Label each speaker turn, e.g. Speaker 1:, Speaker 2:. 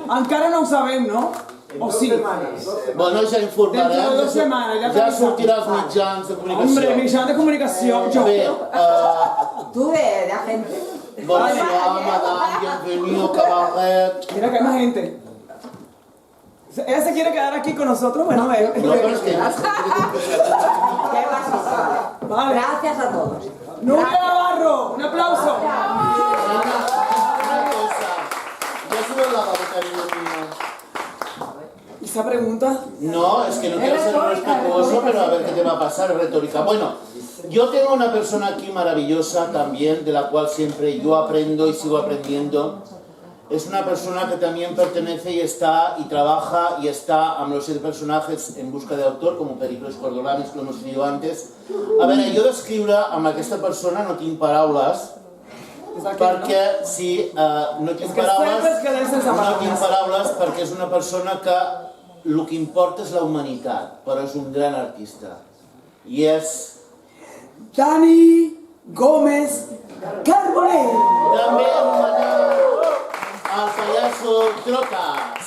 Speaker 1: Encara no ho sabem, no? O sí?
Speaker 2: Bueno, ja informarem.
Speaker 1: Dentro de 2 setmanes,
Speaker 2: ja sortirà als mitjans de comunicació.
Speaker 1: Hombre, mitjans de comunicació, jo.
Speaker 2: Bé,
Speaker 3: Tú de agente.
Speaker 2: bonsoir, madame, bienvenido, cabaret.
Speaker 1: Mira que hay más gente. Ella se quiere quedar aquí con nosotros, bueno,
Speaker 2: No, pero es que...
Speaker 3: ¿Qué vas a hacer?
Speaker 1: Vale.
Speaker 3: Gracias a todos.
Speaker 1: Nuria Navarro, un aplauso.
Speaker 2: Una cosa. ¿Ya subo el lavabo, cariño mío?
Speaker 1: ¿Y esa pregunta?
Speaker 2: No, es que no quiero ser respetuoso, pero a ver qué te va a pasar, es retórica. Bueno, yo tengo una persona aquí maravillosa también, de la cual siempre yo aprendo y sigo aprendiendo. Es una persona que también pertenece y está y trabaja y está amb los 7 personatges en busca de autor, com Pericles Cordolanis, que hemos tenido antes. A veure, jo d'escriure amb aquesta persona no tinc paraules, perquè si no tinc paraules perquè és una persona que el que importa és la humanitat, però és un gran artista. I és...
Speaker 1: Dani Gómez Carbonell.
Speaker 2: També anomenat el pallasso Trocas.